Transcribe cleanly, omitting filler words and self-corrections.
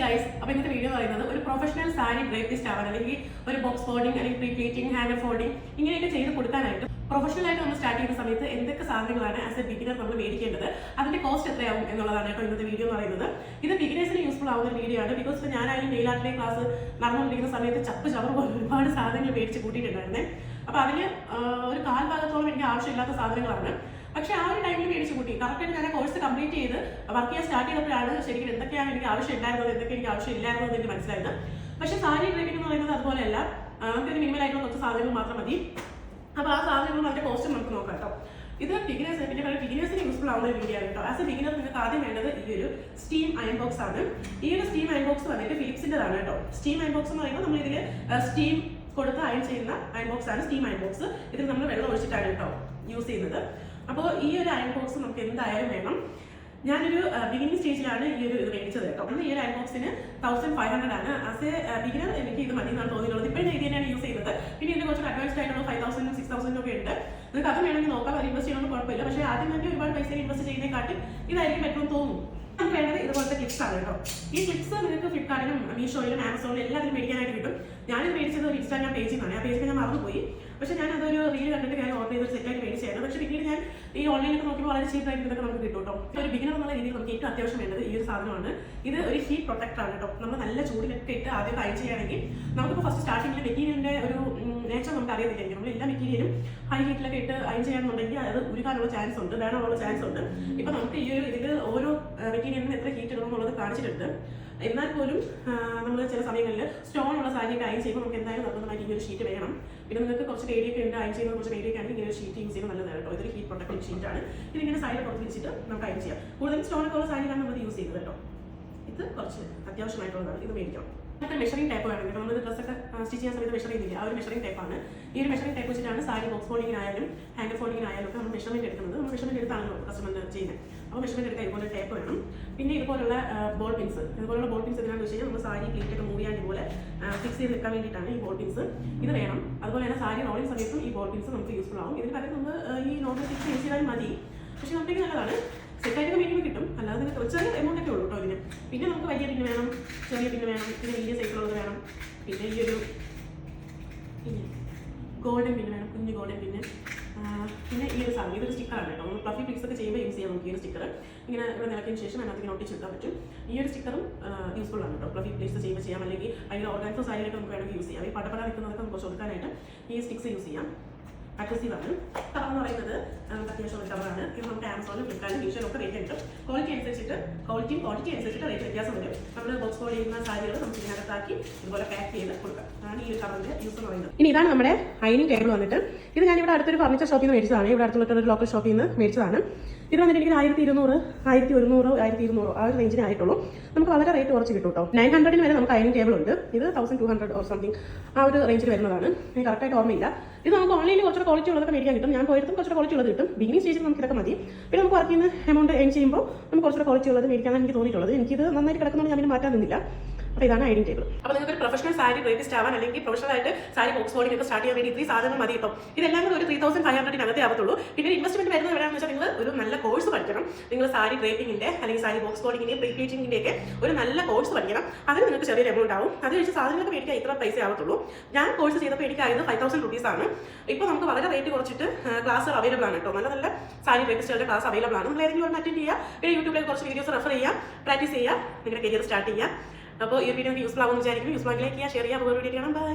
Guys, അപ്പോൾ ഇന്നത്തെ video പറയുന്നത് ഒരു പ്രൊഫഷണൽ സാരി ഡ്രേപ്പിസ്റ്റ് ആവാൻ അല്ലെങ്കിൽ ഒരു ബോക്സ് ഫോൾഡിംഗ് അല്ലെങ്കിൽ പ്രീ പ്ലീറ്റിംഗ് ഹാൻഡ് ഫോൾഡിംഗ് ഇങ്ങനെയൊക്കെ ചെയ്ത് കൊടുക്കാനായിട്ട് പ്രൊഫഷണൽ ആയിട്ട് നമ്മൾ സ്റ്റാർട്ട് ചെയ്യുന്ന സമയത്ത് എന്തൊക്കെ സാധനങ്ങളാണ് ആസ് എ ബിഗിനർ നമ്മൾ മേടിക്കേണ്ടത്, അതിന്റെ കോസ്റ്റ് എത്രയാവും എന്നുള്ളതാണ് കേട്ടോ ഇന്നത്തെ വീഡിയോ എന്ന് പറയുന്നത്. ഇത് ബിഗിനേഴ്സിന് യൂസ്ഫുൾ ആവുന്ന ഒരു വീഡിയോ ആണ്. ബിക്കോസ് ഇപ്പോൾ ഞാനായാലും നെയിൽ ആർട്ടിലെ ക്ലാസ് നടന്നുകൊണ്ടിരിക്കുന്ന സമയത്ത് ചവർ പോലെ ഒരുപാട് സാധനങ്ങൾ മേടിച്ച് കൂട്ടിയിട്ടുണ്ടായിരുന്നേ. അപ്പോൾ അതിന് ഒരു കാൽ ഭാഗത്തോളം എനിക്ക് ആവശ്യമില്ലാത്ത സാധനങ്ങളാണ്. പക്ഷേ ആ ഒരു ടൈമിൽ മേടിച്ച് കൂട്ടി കറക്റ്റായിട്ട് ഞാൻ കോഴ്സ് കംപ്ലീറ്റ് ചെയ്ത് വർക്ക് ചെയ്യാൻ സ്റ്റാർട്ട് ചെയ്തപ്പോഴാണ് ശരിക്കും എന്തൊക്കെയാണ് എനിക്ക് ആവശ്യമില്ലായിരുന്നത്, എന്തൊക്കെ എനിക്ക് ആവശ്യമില്ലായിരുന്നത് എന്ന് എനിക്ക് മനസ്സിലായത്. പക്ഷേ സാരി ഡ്രേപ്പിംഗ് എന്ന് പറയുന്നത് അതുപോലെയല്ല, നമുക്കൊരു മിനിമലായിട്ടുള്ള കുറച്ച് സാധനങ്ങൾ മാത്രം മതി. അപ്പോൾ ആ സാധനങ്ങളും അതിന്റെ കോസ്റ്റ് നമുക്ക് നോക്കാം കേട്ടോ. ഇത് ബിഗിനേഴ്സ് പിന്നെ ബിഗിനേഴ്സിന് യൂസ്ഫുൾ ആവുന്ന ഒരു വീഡിയോ ആണ് കേട്ടോ. ആസ് എ ബിഗിനർ നിങ്ങൾക്ക് ആദ്യം വേണ്ടത് ഈ ഒരു സ്റ്റീം അയൺ ബോക്സ് ആണ്. ഈ ഒരു സ്റ്റീം അയൺ ബോക്സ് വന്നിട്ട് ഫിലിപ്സിൻ്റെതാണ് കേട്ടോ. സ്റ്റീം അയൺ ബോക്സ് എന്ന് പറയുമ്പോൾ നമ്മൾ ഇതിൽ സ്റ്റീം കൊടുത്ത് അയൺ ചെയ്യുന്ന അയൺ ബോക്സ് ആണ് സ്റ്റീം അയൺ ബോക്സ്. ഇതിൽ നമ്മൾ വെള്ളം ഒഴിച്ചിട്ടാണ് കേട്ടോ യൂസ് ചെയ്യുന്നത്. അപ്പോൾ ഈ ഒരു അയൺ ബോക്സ് നമുക്ക് എന്തായാലും വേണം. ഞാനൊരു ബിഗിനിങ് സ്റ്റേജിലാണ് ഈ ഒരു ഇത് മേടിച്ചത് കേട്ടോ. ഈ ഒരു അയൺ ബോക്സിന് 1500 ആണ്. ആസ് എ ബിഗിനർ എനിക്ക് ഇത് മതി എന്നാണ് തോന്നിയിട്ടുള്ളത്. ഇപ്പോഴും ഇത് തന്നെയാണ് യൂസ് ചെയ്യുന്നത്. പിന്നെ ഇതിന് കുറച്ച് അഡ്വാൻസ്ഡ് ആയിട്ടുള്ള 5000 6000 ഒക്കെ ഉണ്ട്. നിങ്ങൾക്ക് അത് വേണമെങ്കിൽ നോക്കാം, അത് ഇൻവെസ്റ്റ് ചെയ്യണമെന്ന് കുഴപ്പമില്ല. പക്ഷേ ആദ്യം തന്നെ ഒരുപാട് പൈസ ഇൻവെസ്റ്റ് ചെയ്യുന്നതിനെക്കാട്ടും ഇതായിരിക്കും ഏറ്റവും തോന്നും. നമുക്ക് വേണ്ടത് ഇതുപോലത്തെ ക്ലിപ്സ് ആണ് കേട്ടോ. ഈ ക്ലിപ്സ് നിങ്ങൾക്ക് ഫ്ലിപ്കാർട്ടിലും മീഷോയിലും ആമസോണിലും എല്ലാത്തിലും മേടിക്കാനായിട്ട് കിട്ടും. ഞാനിത് മേടിച്ചത് ഒരു ഇൻസ്റ്റാഗ്രാം പേജിൽ നിന്നാണ്. ആ പേജിൽ ഞാൻ മറന്നുപോയി. പക്ഷേ ഞാൻ അതൊരു റീൽ കണ്ടിട്ട് ഞാൻ ഓർഡർ ചെയ്തൊരു സെറ്റായിട്ട് മേടിച്ചായിരുന്നു. പക്ഷേ പിന്നീട് ഞാൻ ഈ ഓൺലൈനിലൊക്കെ നോക്കിയപ്പോൾ വളരെ ചീപ്പായിട്ട് ഇതൊക്കെ നമുക്ക് കിട്ടും കേട്ടോ. ഒരു ബിഗിനർ എന്നുള്ള രീതിയിൽ നമുക്ക് ഏറ്റവും അത്യാവശ്യം വേണ്ടത് ഈ ഒരു സാധനമാണ്. ഇത് ഒരു ഹീറ്റ് പ്രൊട്ടക്ടർ ആണ് കേട്ടോ. നമ്മൾ നല്ല ചൂടിലൊക്കെ ഇട്ട് ആദ്യം അയൺ ചെയ്യുകയാണെങ്കിൽ നമുക്കിപ്പോൾ ഫസ്റ്റ് സ്റ്റാർട്ടിങ്ങിൽ മെറ്റീരിയലിൻ്റെ ഒരു നേച്ചർ നമുക്ക് അറിയത്തില്ലെങ്കിൽ നമ്മൾ എല്ലാ മെറ്റീരിയലും ഹൈ ഹീറ്റിലൊക്കെ ഇട്ട് അയൺ ചെയ്യാന്നുണ്ടെങ്കിൽ അത് ഉരുകാനുള്ള ചാൻസ് ഉണ്ട്, വേണമുള്ള ചാൻസ് ഉണ്ട്. ഇപ്പം നമുക്ക് ഈ ഒരു ഇതിൽ ഓരോ മെറ്റീരിയലിന് എത്ര ഹീറ്റ് ഇടണം എന്നുള്ളത് കാണിച്ചിട്ടുണ്ട്. എന്നാൽ പോലും നമ്മൾ ചില സമയങ്ങളിൽ സ്റ്റോൺ ഉള്ള സാരിയൊക്കെ അയൺ ചെയ്യുമ്പോൾ നമുക്ക് എന്തായാലും നിർബന്ധമായിട്ട് ഈ ഒരു ഷീറ്റ് വേണം. പിന്നെ നിങ്ങൾക്ക് കുറച്ച് ഏരിയൊക്കെ ഉണ്ട്, അയൺ ചെയ്യുന്ന കുറച്ച് ഏരിയൊക്കെ ആണെങ്കിൽ ഇങ്ങനെ ഒരു ഷീറ്റ് യൂസ് ചെയ്യുന്നത് നല്ലതാണ് കേട്ടോ. ഇതൊരു ഹീറ്റ് പ്രൊട്ടക്റ്റീവ് ഷീറ്റാണ്. ഇതിങ്ങനെ സൈഡിൽ പുറത്ത് വെച്ചിട്ട് നമുക്ക് അയൺ ചെയ്യാം. കൂടുതലും സ്റ്റോണൊക്കെ ഉള്ള സാരിയാണ് നമ്മൾ യൂസ് ചെയ്യുന്നത് കേട്ടോ. ഇത് കുറച്ച് അത്യാവശ്യമായിട്ടുള്ളതാണ്. ഇത് മേടിക്കാം. ഇതൊക്കെ മെഷറിംഗ് ടൈപ്പ് വേണം കേട്ടോ. നമ്മൾ ഡ്രസ്സൊക്കെ സ്റ്റിച്ച് ചെയ്യാൻ സമയത്ത് മെഷർ ചെയ്യുന്നില്ല, ആ ഒരു മെഷറിംഗ് ടൈപ്പാണ്. ഈ ഒരു മെഷറിംഗ് ടൈപ്പ് വെച്ചിട്ടാണ് സാരി ബോക്സ് ഫോൾഡിങ്ങിനായാലും ഹാൻഡ് ഫോൾഡിങ്ങിനായാലും ഒക്കെ നമ്മൾ മെഷർമെന്റ് എടുക്കുന്നത്. നമ്മൾ മെഷർമെന്റ് എടുത്താണല്ലോ കസ്റ്റമറിന് ചെയ്യുന്നത്. അപ്പോൾ മെഷർമെന്റ് എടുക്കാൻ ഇതുപോലെ ടേപ്പ് വേണം. പിന്നെ ഇതുപോലുള്ള ബോൾ പിൻസ് എന്തിനാണെന്ന് വെച്ച് കഴിഞ്ഞാൽ നമ്മൾ സാരി പ്ലീറ്റൊക്കെ മൂവ് ചെയ്യാൻ ഇതുപോലെ ഫിക്സ് ചെയ്ത് വെക്കാൻ വേണ്ടിയിട്ടാണ് ഈ ബോൾ പിൻസ്. ഇത് വേണം. അതുപോലെ തന്നെ സാരി റോളിംഗ് സമയത്തും ഈ ബോൾ പിൻസ് നമുക്ക് യൂസ്ഫുൾ ആവും. ഇതിന് പകരം നമ്മൾ ഈ നോർമൽ ഫിക്സ് യൂസ് ചെയ്താൽ മതി. പക്ഷേ നമുക്ക് നല്ലതാണ്, സെറ്റായിട്ടൊക്കെ മേടിക്കുമ്പോൾ കിട്ടും. അല്ലാതെ നിങ്ങൾക്ക് ചെറിയ എമൗണ്ട് ഒക്കെ ഉള്ളൂ കേട്ടോ ഇതിന്. പിന്നെ നമുക്ക് വലിയ പിന്ന് വേണം, ചെറിയ പിന്ന് വേണം, പിന്നെ വലിയ സൈക്കിളുള്ളത് വേണം. പിന്നെ ഈ ഒരു ഗോൾഡൻ പിന്ന് വേണം, കുഞ്ഞ് ഗോൾഡൻ പിന്ന്. പിന്നെ ഈ ഒരു സാധനം ഇതൊരു സ്റ്റിക്കറാണ് കേട്ടോ. നമ്മൾ ഫ്ലഫി പിക്സ് ഒക്കെ ചെയ്യുമ്പോൾ യൂസ് ചെയ്യാം നമുക്ക് ഈ ഒരു സ്റ്റിക്കർ. ഇങ്ങനെ ഇവിടെ നിലയ്ക്കിന് ശേഷം അതിനകത്ത് ഇങ്ങനെ ഒട്ടിച്ചെടുക്കാൻ പറ്റും. ഈ ഒരു സ്റ്റിക്കറും യൂസ്ഫുൾ ആണ് കേട്ടോ. ഫ്ലഫി പിക്സ് ചെയ്യുമ്പോൾ ചെയ്യാം, അല്ലെങ്കിൽ അതിൽ ഓർഗാൻസോ സാരിയൊക്കെ നമുക്ക് വേണമെങ്കിൽ യൂസ് ചെയ്യാം. ഈ പടപട നിൽക്കുന്നതൊക്കെ നമുക്ക് കുറച്ച് കൊടുക്കാനായിട്ട് ഈ സ്റ്റിക്സ് യൂസ് ചെയ്യാം. അഗ്രസീവാണ്. കവർ എന്ന് പറയുന്നത് അത്യാവശ്യമുള്ള കവറാണ്. ഇത് നമുക്ക് ആമസോണിലും ഫ്ലിപ്കാർട്ടിലും മീഷോയിലും ഒക്കെ റേറ്റ് ഉണ്ട്. ക്വാളിറ്റി അനുസരിച്ചിട്ട് റേറ്റ് വ്യത്യാസം വരും. നമ്മൾ ബോക്സ് ഫോൾഡ് ചെയ്യുന്ന സാരികൾ നമുക്ക് ഇതിനകത്താക്കി ഇതുപോലെ പാക്ക് ചെയ്ത് കൊടുക്കാം. അതാണ് ഈ ഒരു കവറിന്റെ യൂസ് എന്ന് പറയുന്നത്. ഇനി ഇതാണ് നമ്മുടെ ഡൈനിങ് ടേബിൾ വന്നിട്ട്. ഇത് ഞാൻ ഇവിടെ അടുത്തൊരു ഫർണിച്ചർ ഷോപ്പിൽ നിന്ന് മേടിച്ചതാണ്. ഇവിടെ അടുത്തുള്ള ഒരു ലോക്കൽ ഷോപ്പിൽ നിന്ന് മേടിച്ചതാണ്. ഇത് വന്നിട്ട് എനിക്ക് 1200, 1100, 1200 ആ ഒരു റേഞ്ചിന് ആയിട്ടുള്ളൂ. നമുക്ക് വളരെ റേറ്റ് കുറച്ച് കിട്ടും കേട്ടോ. 900 വരെ നമുക്ക് ഡൈനിങ് ടേബിൾ ഉണ്ട്. ഇത് 1200 ഓർ സംതിങ് ആ ഒരു റേഞ്ചിൽ വരുന്നതാണ്. എനിക്ക് കറക്റ്റായിട്ട് ഓർമ്മയില്ല. ഇത് നമുക്ക് ഓൺലൈനിൽ കുറച്ചുകൂടെ ക്വാളിറ്റി ഉള്ളതൊക്കെ മേടിക്കാൻ കിട്ടും. ഞാൻ പോയിട്ട് കുറച്ചുകൂടെ ക്വാളിറ്റി ഉള്ളത് കിട്ടും. ബിഗിനിങ് സ്റ്റേജിൽ നമുക്ക് ഇതൊക്കെ മതി. പിന്നെ നമുക്ക് വർക്ക് ചെയ്യുന്ന എമൗണ്ട് ഏൺ ചെയ്യുമ്പോൾ നമുക്ക് കുറച്ചുകൂടെ ക്വാളിറ്റി ഉള്ളത് മേടിക്കാനാണ് എനിക്ക് തോന്നിയിട്ടുള്ളത്. എനിക്കിത് നന്നായിട്ട് കിടക്കുന്നത് ഞാൻ പിന്നെ മാറ്റാൻ നിന്നില്ല. അപ്പോൾ ഇതാണ് ഡൈനിങ് ടേബിൾ. അപ്പോൾ നിങ്ങൾക്ക് പ്രൊഫഷണൽ സാരി ഡ്രേപ്പിസ്റ്റ് ആവാൻ അല്ലെങ്കിൽ പ്രൊഫഷണൽ ആയിട്ട് സാരി ബോക്സ് ഫോൾഡിംഗ് ഒക്കെ സ്റ്റാർട്ട് ചെയ്യാൻ വേണ്ടി ഇത്രയും സാധനങ്ങൾ മതി കേട്ടോ. ഇതെല്ലാം കൂടെ ഒരു 3500 ആവത്തുള്ളൂ. പിന്നെ ഇൻവെസ്റ്റ്മെന്റ് വരുന്നത് എവിടെയാണെന്ന് വെച്ചാൽ നിങ്ങൾ ഒരു നല്ല കോഴ്സ് പഠിക്കണം. നിങ്ങൾ സാരി ഡ്രേപ്പിംഗിന്റെ അല്ലെങ്കിൽ സാരി ബോക്സ് ഫോൾഡിങ്ങിന്റെ പ്രീ പ്ലീറ്റിംഗിന്റെ ഒക്കെ ഒരു നല്ല കോഴ്സ് പഠിക്കണം. അതിന് നിങ്ങൾക്ക് ചെറിയൊരു എമൗണ്ട് ആവും. അത് വെച്ച് സാധനങ്ങൾക്ക് മേടിക്കാൻ ഇത്ര പൈസ ആവത്തുള്ളൂ. ഞാൻ കോഴ്സ് ചെയ്തപ്പോൾ എനിക്കായത് 5000 rupees ആണ്. ഇപ്പോൾ നമുക്ക് വളരെ റേറ്റ് കുറച്ചിട്ട് ക്ലാസ് അവൈലബിൾ ആണ് കേട്ടോ. നല്ല നല്ല സാരി ഡ്രേപ്പിസ്റ്റുകളുടെ ക്ലാസ് അവൈലബിൾ ആണ്. നിങ്ങൾ ഏതെങ്കിലും ഒന്ന് അറ്റൻഡ് ചെയ്യുക. പിന്നെ യൂട്യൂബിലേക്ക് കുറച്ച് വീഡിയോസ് റെഫർ ചെയ്യുക, പ്രാക്ടീസ് ചെയ്യുക, നിങ്ങളുടെ കരിയർ സ്റ്റാർട്ട് ചെയ്യുക. അപ്പോൾ ഈ വീഡിയോ യൂസ്ഫുൾ ആവുമെന്ന് വിചാരിക്കും. യൂസ്ഫുൾ ആക്കി ലൈക്ക് ചെയ്യുക, ഷെയർ ചെയ്യുക. വീഡിയോ കാണാം. ബൈ.